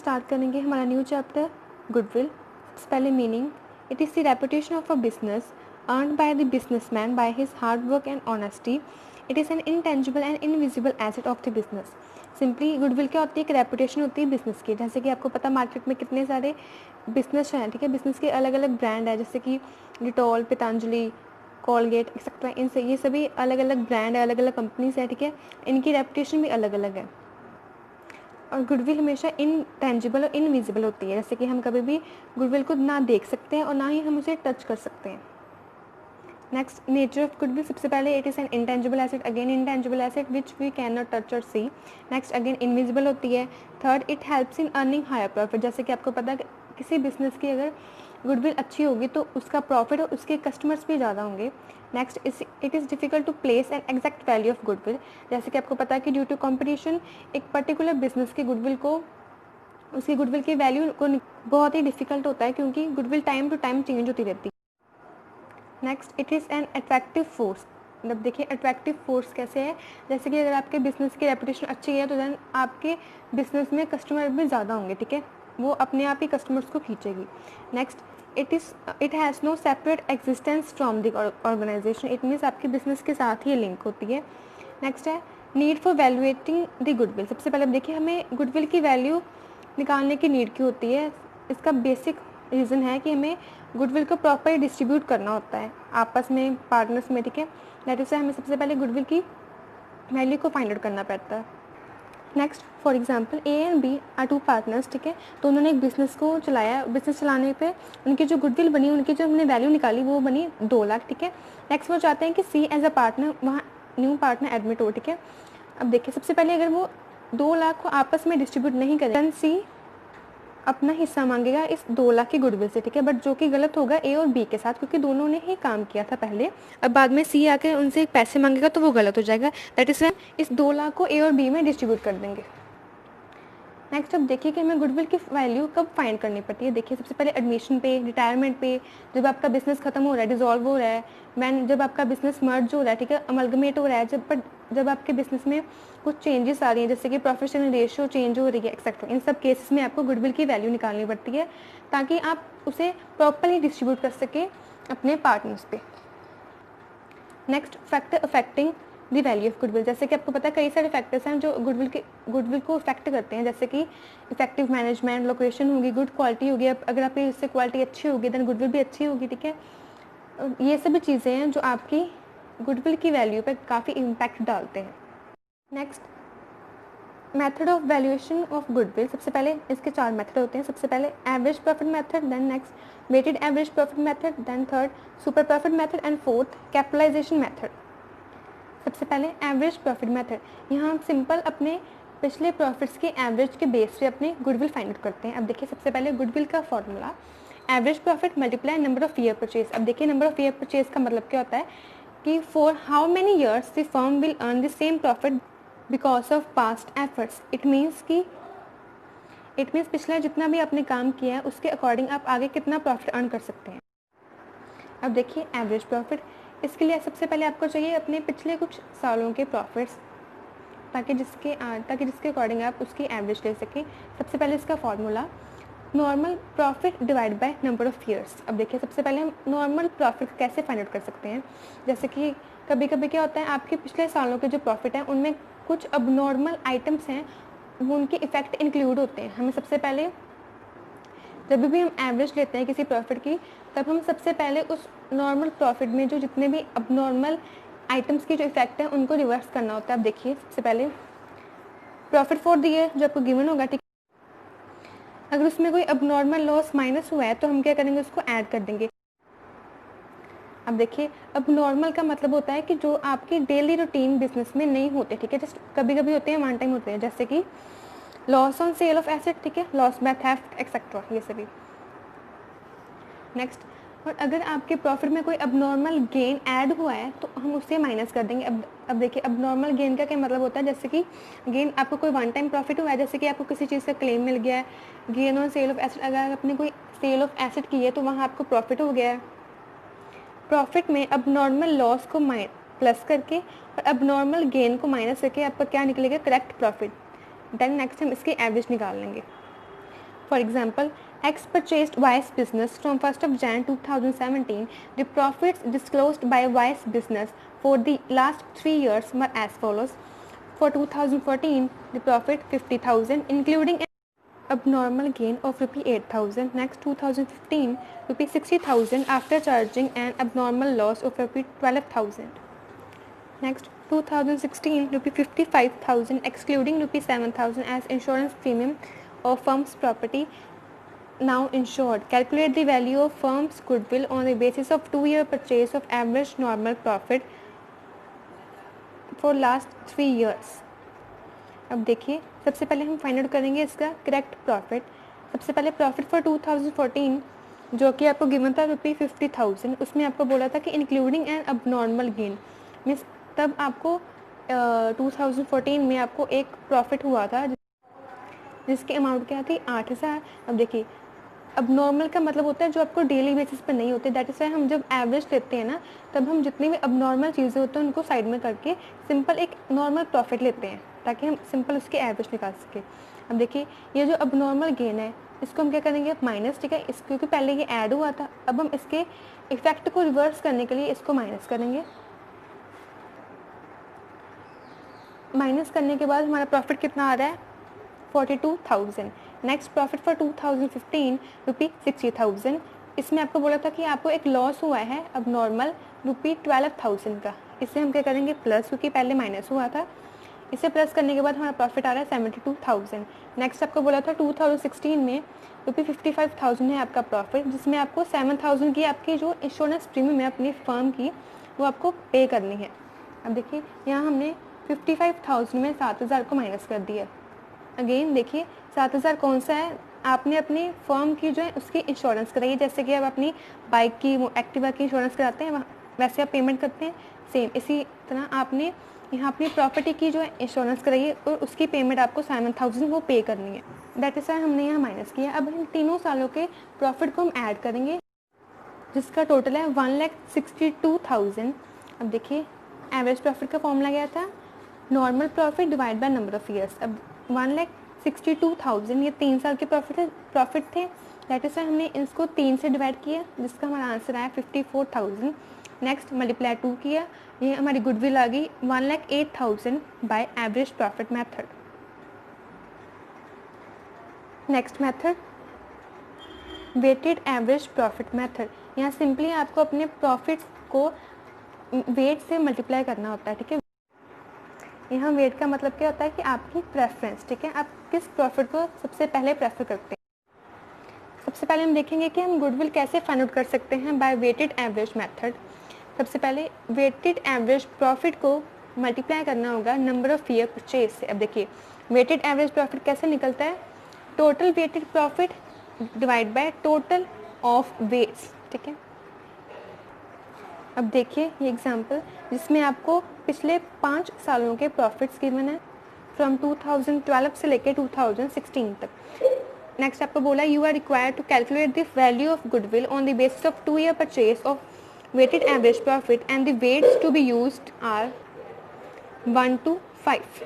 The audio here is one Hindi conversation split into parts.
स्टार्ट करेंगे हमारा न्यू चैप्टर गुडविल। सबसे पहले meaning, it is the reputation of a business earned by the businessman by his hard work and honesty. It is N intangible and invisible asset of the business. Simply goodwill क्या होती है? एक रेपुटेशन होती है बिजनेस की। जैसे कि आपको पता मार्केट में कितने सारे बिजनेस हैं, ठीक है, बिजनेस के अलग अलग ब्रांड है, जैसे कि डिटॉल, पतंजलि, कॉलगेट एक्सेट्रा, इनसे ये सभी अलग अलग ब्रांड है, अलग अलग कंपनीज है, ठीक है, इनकी रेपुटेशन भी अलग अलग है। और गुडविल हमेशा इनटेंजिबल और इनविजिबल होती है, जैसे कि हम कभी भी गुडविल को ना देख सकते हैं और ना ही हम उसे टच कर सकते हैं। Next, nature of goodwill. सबसे पहले it is an intangible asset, again intangible asset which we can not touch और सी। नेक्स्ट, अगेन इनविजिबल होती है। Third, it helps in earning higher profit. जैसे कि आपको पता है किसी बिजनेस की अगर गुडविल अच्छी होगी तो उसका प्रॉफिट और उसके कस्टमर्स भी ज़्यादा होंगे। Next, it is difficult to place an exact value of goodwill. जैसे कि आपको पता है कि ड्यू टू कॉम्पिटिशन एक पर्टिकुलर बिजनेस की गुडविल को, उसकी गुडविल की वैल्यू को बहुत ही डिफिकल्ट होता है, क्योंकि goodwill time to time change होती रहती है। Next, it is an attractive force. मतलब देखिए अट्रैक्टिव फोर्स कैसे है, जैसे कि अगर आपके बिजनेस की रेपुटेशन अच्छी है तो देन आपके बिजनेस में कस्टमर भी ज़्यादा होंगे, ठीक है, वो अपने आप ही कस्टमर्स को खींचेगी। Next, it has no separate existence from the organisation. It means आपके बिजनेस के साथ ही लिंक होती है। नेक्स्ट है need for valuating the goodwill. सबसे पहले देखिए हमें गुडविल की वैल्यू निकालने की नीड क्यों होती है। इसका बेसिक रीज़न है कि हमें गुडविल को प्रॉपर डिस्ट्रीब्यूट करना होता है आपस में, पार्टनर्स में, ठीक है। दैट इज हमें सबसे पहले गुडविल की वैल्यू को फाइंड आउट करना पड़ता है। Next, for example A and B are two partners, ठीक है, तो उन्होंने एक बिजनेस को चलाया, बिजनेस चलाने पे उनकी जो गुडविल बनी, उनकी जो हमने वैल्यू निकाली वो बनी 2 लाख, ठीक है। नेक्स्ट वो चाहते हैं कि सी एज अ पार्टनर वहाँ न्यू पार्टनर एडमिट हो, ठीक है। अब देखिए सबसे पहले अगर वो 2 लाख को आपस में डिस्ट्रीब्यूट नहीं करें, देन सी अपना हिस्सा मांगेगा इस 2 लाख की गुडविल से, ठीक है, बट जो कि गलत होगा ए और बी के साथ, क्योंकि दोनों ने ही काम किया था पहले। अब बाद में सी आके उनसे पैसे मांगेगा तो वो गलत हो जाएगा। दैट इज इस 2 लाख को ए और बी में डिस्ट्रीब्यूट कर देंगे। नेक्स्ट, अब देखिए कि हमें गुडविल की वैल्यू कब फाइंड करनी पड़ती है। देखिए सबसे पहले एडमिशन पे, रिटायरमेंट पे, जब आपका बिजनेस खत्म हो रहा है, डिजॉल्व हो रहा है, मैन जब आपका बिजनेस मर्ज हो रहा है, ठीक है, अमलगमेट हो रहा है, जब आपके बिजनेस में कुछ चेंजेस आ रही हैं, जैसे कि प्रोफेशनल रेशियो चेंज हो रही है एक्सेट्रा, इन सब केसेस में आपको गुडविल की वैल्यू निकालनी पड़ती है ताकि आप उसे प्रॉपरली डिस्ट्रीब्यूट कर सके अपने पार्टनर्स पे। Next, factor affecting the value of goodwill. जैसे कि आपको पता है कई सारे फैक्टर्स हैं जो गुडविल को अफेक्ट करते हैं, जैसे कि इफेक्टिव मैनेजमेंट, लोकेशन होगी, गुड क्वालिटी होगी, अगर आपकी इससे क्वालिटी अच्छी होगी देन गुडविल भी अच्छी होगी, ठीक है। ये सभी चीज़ें हैं जो आपकी गुडविल की वैल्यू पे काफ़ी इम्पैक्ट डालते हैं। Next, method of valuation of goodwill. सबसे पहले इसके 4 मेथड होते हैं। सबसे पहले average profit method, then next weighted average profit method, then third super profit method and fourth capitalisation method. सबसे पहले एवरेज प्रॉफिट मेथड, यहाँ हम सिंपल अपने पिछले प्रॉफिट्स के एवरेज के बेस पे अपने गुडविल फाइंड आउट करते हैं। अब देखिए सबसे पहले गुडविल का formula average profit multiply number of year purchase. अब देखिए नंबर ऑफ ईयर परचेज का मतलब क्या होता है कि for how many years the firm will earn the same profit because of past efforts. It means पिछला जितना भी आपने काम किया है उसके अकॉर्डिंग आप आगे कितना प्रॉफिट अर्न कर सकते हैं। अब देखिए एवरेज प्रॉफिट, इसके लिए सबसे पहले आपको चाहिए अपने पिछले कुछ सालों के प्रॉफिट्स, ताकि जिसके अकॉर्डिंग आप उसकी एवरेज ले सकें। सबसे पहले इसका formula normal profit divide by number of years. अब देखिए सबसे पहले हम नॉर्मल प्रॉफिट कैसे फाइंड आउट कर सकते हैं। जैसे कि कभी कभी क्या होता है आपके पिछले सालों के जो प्रॉफिट हैं उनमें कुछ अबनॉर्मल आइटम्स हैं, वो उनके इफेक्ट इंक्लूड होते हैं। हमें सबसे पहले जब भी हम एवरेज लेते हैं किसी प्रॉफिट की, तब हम सबसे पहले उस नॉर्मल प्रॉफिट में जो जितने भी अबनॉर्मल आइटम्स की जो इफेक्ट है उनको रिवर्स करना होता है। अब देखिए सबसे पहले प्रॉफिट फॉर द ईयर जो आपको गिवन होगा, ठीक, अगर उसमें कोई अबनॉर्मल लॉस माइनस हुआ है तो हम क्या करेंगे, उसको ऐड कर देंगे। अब देखिए अबनॉर्मल का मतलब होता है कि जो आपकी डेली रूटीन बिजनेस में नहीं होते, ठीक है, जस्ट कभी कभी होते हैं, वन टाइम होते हैं, जैसे कि loss on sale of asset, ठीक है, लॉस बाय थेफ्ट एक्सेट्रा, ये सभी। नेक्स्ट, और अगर आपके प्रॉफिट में कोई अबनॉर्मल गेन ऐड हुआ है तो हम उससे माइनस कर देंगे। अब देखिए अबनॉर्मल गेन का क्या मतलब होता है, जैसे कि गेन आपको कोई वन टाइम प्रॉफिट हुआ है, जैसे कि आपको किसी चीज़ का क्लेम मिल गया है, gain on sale of asset, अगर आपने कोई सेल ऑफ एसेट की है तो वहाँ आपको प्रॉफिट हो गया है। प्रॉफिट में अबनॉर्मल लॉस को प्लस करके और अबनॉर्मल गेन को माइनस करके आपका क्या निकलेगा, करेक्ट प्रॉफिट। देन नेक्स्ट हम इसकी एवरेज निकाल लेंगे। For example, X purchased Y's business from 1st of Jan 2017. The profits disclosed by Y's business for the last 3 years were as follows. For 2014, the profit 50,000, including an abnormal gain of rupee 8,000. Next, 2015, rupee 60,000 after charging an abnormal loss of rupee 12,000. Next, 2016, rupee 55,000, excluding rupee 7,000 as insurance premium of firm's property now insured. Calculate the value of firm's goodwill on the basis of 2-year purchase of average normal profit for last 3 years. अब देखिए, सबसे पहले हम फाइंड आउट करेंगे इसका करेक्ट प्रॉफिट. सबसे पहले प्रॉफिट फॉर 2014 जो कि आपको गिवन था रupee 50,000, उसमें आपको बोला था कि including an abnormal gain, means तब आपको 2014 में आपको एक प्रॉफिट हुआ था जिसकी अमाउंट क्या थी 8,000. अब देखिए, अब नॉर्मल का मतलब होता है जो आपको डेली बेसिस पर नहीं होते. दैट इज़ वाई हम जब एवरेज लेते हैं ना, तब हम जितनी भी अब नॉर्मल चीज़ें होती हैं उनको साइड में करके सिंपल एक नॉर्मल प्रॉफिट लेते हैं ताकि हम सिंपल उसके एवरेज निकाल सकें. अब देखिए, ये जो अब नॉर्मल गेन है इसको हम क्या करेंगे माइनस. ठीक है, इस क्योंकि पहले ये ऐड हुआ था, अब हम इसके इफेक्ट को रिवर्स करने के लिए इसको माइनस करेंगे. माइनस करने के बाद हमारा प्रॉफिट कितना आ रहा है 42,000. नेक्स्ट प्रॉफिट फॉर 2015 रुपी 60,000. इसमें आपको बोला था कि आपको एक लॉस हुआ है अब नॉर्मल रुपी 12,000 का. इसे हम क्या करेंगे प्लस, क्योंकि पहले माइनस हुआ था. इसे प्लस करने के बाद हमारा प्रॉफिट आ रहा है 72,000. नेक्स्ट आपको बोला था 2016 में रुपी 55,000 है आपका प्रॉफिट, जिसमें आपको 7,000 की आपकी जो इंश्योरेंस प्रीमियम है अपनी फर्म की वो आपको पे करनी है. अब देखिए, यहाँ हमने 55,000 में 7,000 को माइनस कर दिया. अगेन देखिए, 7,000 कौन सा है, आपने अपनी फर्म की जो है उसकी इंश्योरेंस कराई है. जैसे कि आप अपनी बाइक की एक्टिवा की इंश्योरेंस कराते हैं वैसे आप पेमेंट करते हैं, सेम इसी तरह आपने यहाँ अपनी प्रॉपर्टी की जो है इंश्योरेंस कराई है और उसकी पेमेंट आपको 7,000 वो पे करनी है. दैट इज़ वाई हमने यहाँ माइनस किया. अब इन तीनों सालों के प्रॉफिट को हम ऐड करेंगे जिसका टोटल है 1,62,000. अब देखिए, एवरेज प्रॉफिट का फॉर्मूला क्या था, normal profit divide by number of years. अब 1,62,000 ये 3 साल के प्रॉफिट थे. दैट इज़ वाई हमने इसको 3 से डिवाइड किया जिसका हमारा आंसर आया 54,000. नेक्स्ट मल्टीप्लाई 2 किया, ये हमारी गुडविल आ गई 1,08,000 by average profit method. Next method weighted average profit method. यहाँ सिंपली आपको अपने प्रॉफिट को वेट से मल्टीप्लाई करना होता है. ठीक है, यहाँ वेट का मतलब क्या होता है कि आपकी प्रेफरेंस. ठीक है, आप किस प्रॉफिट को सबसे पहले प्रेफर करते हैं. सबसे पहले हम देखेंगे कि हम गुडविल कैसे फाइंड आउट कर सकते हैं बाय वेटेड एवरेज मेथड. सबसे पहले वेटेड एवरेज प्रॉफिट को मल्टीप्लाई करना होगा नंबर ऑफ ईयर परचेज से. अब देखिए, वेटेड एवरेज प्रॉफिट कैसे निकलता है, total weighted profit divide by total of weights. ठीक है, अब देखिए ये एग्जांपल जिसमें आपको पिछले 5 सालों के प्रॉफिट्स गिवन है फ्रॉम 2012 से लेकर 2016 तक. नेक्स्ट आपको बोला you are required to calculate the value of goodwill on the basis of 2 year purchase of weighted average profit and the weights to be used are 1 to 5.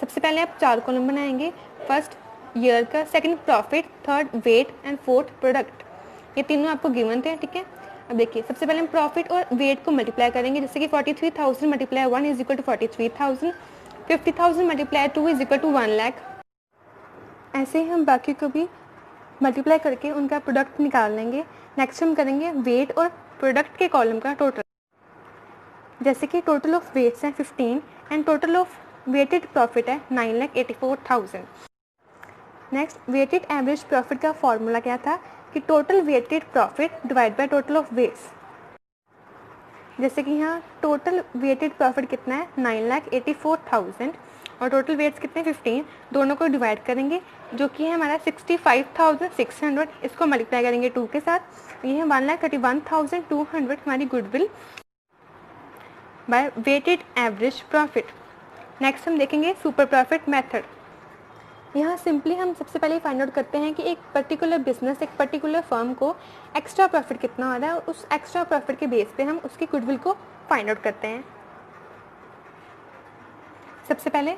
सबसे पहले आप 4 कॉलम बनाएंगे. फर्स्ट ईयर का, second profit, third weight and fourth product. ये तीनों आपको गिवन थे. ठीक है, अब देखिए सबसे पहले हम प्रॉफिट और वेट को मल्टीप्लाई करेंगे. जैसे कि 43,000 multiply 1 is equal to 43,000, 50,000 multiply 2 is equal to 1,00,000. ऐसे ही हम बाकी को भी मल्टीप्लाई करके उनका प्रोडक्ट निकाल लेंगे. नेक्स्ट हम करेंगे वेट और प्रोडक्ट के कॉलम का टोटल. जैसे कि टोटल ऑफ वेट्स हैं 15 and total of weighted profit है 9,84,000. नेक्स्ट वेटेड एवरेज प्रॉफिट का फॉर्मूला क्या था कि total weighted profit divide by total of weights. जैसे कि यहाँ टोटल वेटेड प्रॉफिट कितना है 9,84,000 और टोटल वेट्स कितने 15, दोनों को डिवाइड करेंगे जो कि है हमारा 65,600. इसको मल्टीप्लाई करेंगे 2 के साथ, ये है 1,31,200 हमारी goodwill by weighted average profit. Next हम देखेंगे सुपर प्रॉफिट मेथड. यहाँ सिंपली हम सबसे पहले फाइंड आउट करते हैं कि एक पर्टिकुलर बिजनेस, एक पर्टिकुलर फर्म को एक्स्ट्रा प्रॉफिट कितना आ रहा है. उस एक्स्ट्रा प्रॉफिट के बेस पे हम उसकी गुडविल को फाइंड आउट करते हैं. सबसे पहले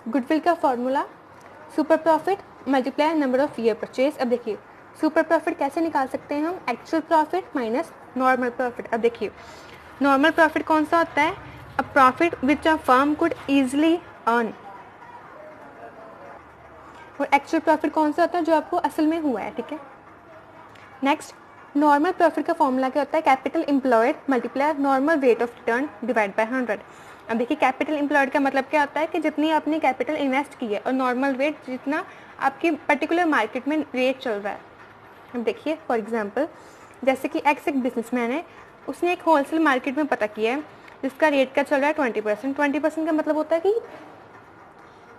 गुडविल का formula super profit multiply number of year purchase. अब देखिए सुपर प्रॉफिट कैसे निकाल सकते हैं हम, actual profit minus normal profit. अब देखिए नॉर्मल प्रॉफिट कौन सा होता है, a profit which a firm could easily earn, और एक्चुअल प्रॉफिट कौन सा होता है जो आपको असल में हुआ है, ठीक है। नेक्स्ट नॉर्मल प्रॉफिट का फॉर्मूला क्या होता है, capital employed multiply normal rate of return divide by 100। अब देखिए कैपिटल एम्प्लॉयड का मतलब क्या होता है कि जितनी आपने कैपिटल इन्वेस्ट की है और नॉर्मल रेट जितना आपकी पर्टिकुलर मार्केट में रेट चल रहा है। अब देखिए फॉर एग्जांपल जैसे कि एक्स एक बिजनेसमैन है, उसने एक होलसेल मार्केट में पता किया है जिसका रेट का चल रहा है 20%। 20% का मतलब होता है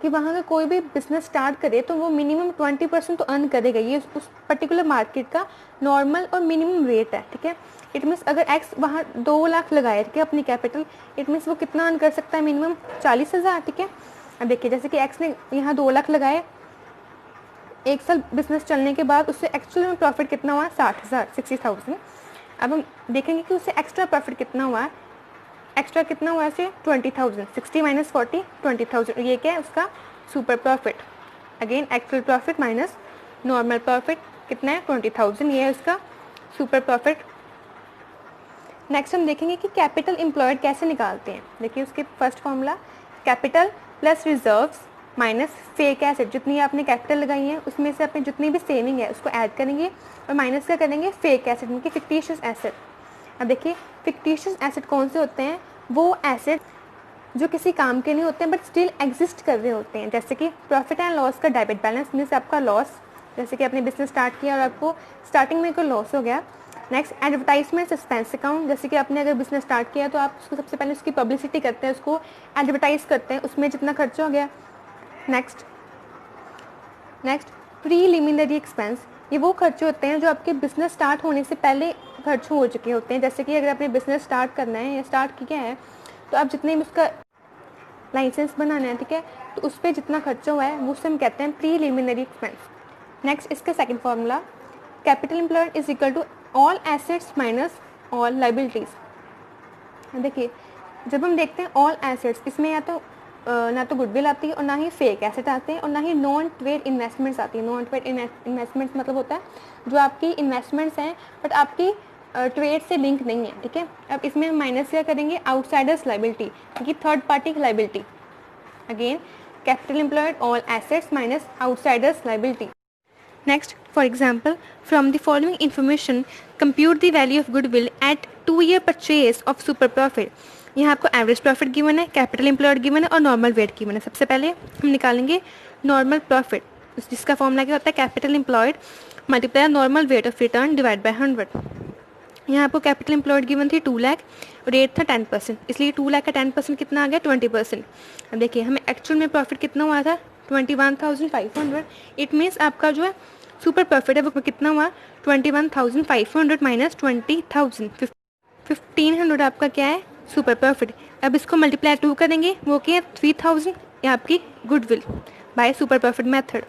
कि वहाँ का कोई भी बिजनेस स्टार्ट करे तो वो मिनिमम 20% तो अर्न करेगा। ये उस पर्टिकुलर मार्केट का नॉर्मल और मिनिमम रेट है, ठीक है। इट मीन्स अगर एक्स वहाँ 2 लाख लगाए, ठीक है, अपनी कैपिटल, इट मीन्स वो कितना अर्न कर सकता है, मिनिमम 40,000, ठीक है। अब देखिए जैसे कि एक्स ने यहाँ 2 लाख लगाए, 1 साल बिजनेस चलने के बाद उससे एक्चुअल में प्रॉफिट कितना हुआ, 60,000। अब हम देखेंगे कि उससे एक्स्ट्रा प्रॉफिट कितना हुआ, एक्स्ट्रा कितना हुआ से 20,000, 60 माइनस 40 20,000। ये क्या है उसका super profit. Again actual profit minus normal profit कितना है 20,000, ये है उसका सुपर प्रॉफिट। नेक्स्ट हम देखेंगे कि कैपिटल एम्प्लॉयड कैसे निकालते हैं। देखिए उसके first formula capital plus reserves minus fake asset. जितनी आपने कैपिटल लगाई है उसमें से अपनी जितनी भी सेविंग है उसको ऐड करेंगे और माइनस क्या करेंगे, फेक एसेट मतलब फिक्टिशियस एसेट। अब देखिए फिक्टिशियस एसेट कौन से होते हैं, वो एसेट जो किसी काम के नहीं होते हैं बट स्टिल एग्जिस्ट कर रहे होते हैं। जैसे कि प्रॉफिट एंड लॉस का डेबिट बैलेंस मीन्स आपका लॉस, जैसे कि आपने बिजनेस स्टार्ट किया और आपको स्टार्टिंग में कोई लॉस हो गया। नेक्स्ट एडवर्टाइजमेंट सस्पेंस अकाउंट, जैसे कि आपने अगर बिजनेस स्टार्ट किया तो आप उसको सबसे पहले उसकी पब्लिसिटी करते हैं, उसको एडवर्टाइज करते हैं, उसमें जितना खर्चा हो गया। नेक्स्ट प्रीलिमिनरी एक्सपेंस, ये वो खर्चे होते हैं जो आपके बिजनेस स्टार्ट होने से पहले खर्च हो चुके होते हैं। जैसे कि अगर आपने बिजनेस स्टार्ट करना है या स्टार्ट किया है तो आप जितने भी उसका लाइसेंस बनाना है, ठीक है, तो उस पर जितना खर्चा हुआ है वो उसे हम कहते हैं प्रीलिमिनरी एक्सपेंस। नेक्स्ट इसका second formula capital employed is equal to all assets minus all liabilities. देखिए जब हम देखते हैं ऑल एसेट्स, इसमें या तो ना तो गुडविल आती है और ना ही फेक एसेट आते हैं और ना ही नॉन ट्रेड इन्वेस्टमेंट्स आती है। नॉन ट्रेड इन्वेस्टमेंट्स मतलब होता है जो आपकी इन्वेस्टमेंट्स हैं बट आपकी ट्रेड से लिंक नहीं है, ठीक है। अब इसमें हम माइनस क्या करेंगे, आउटसाइडर्स लाइबिलिटी, क्योंकि थर्ड पार्टी की liability. Again capital employed all assets minus outsiders liability. Next for example from the following information compute the value of goodwill at 2 year purchase of super profit. यहाँ आपको एवरेज प्रॉफिट गिवन है, कैपिटल एम्प्लॉयड गिवन है और नॉर्मल वेट गिवन है। सबसे पहले हम निकालेंगे नॉर्मल प्रॉफिट, जिसका फॉर्मूला क्या होता है, capital employed multiply normal weight of return divide by 100। यहाँ आपको कैपिटल एम्प्लॉयड गिवन थी 2 लाख और रेट था 10%, इसलिए 2 लाख का 10% कितना आ गया 20%। अब देखिए हमें एक्चुअल में प्रॉफिट कितना हुआ था 21,500। इट मीन्स आपका जो है सुपर प्रॉफिट है वो कितना हुआ 21,500 माइनस 20,000, 1,500 आपका क्या है सुपर प्रॉफिट। अब इसको मल्टीप्लाई 2 करेंगे, वो क्या है 3,000, ये आपकी goodwill by super profit method.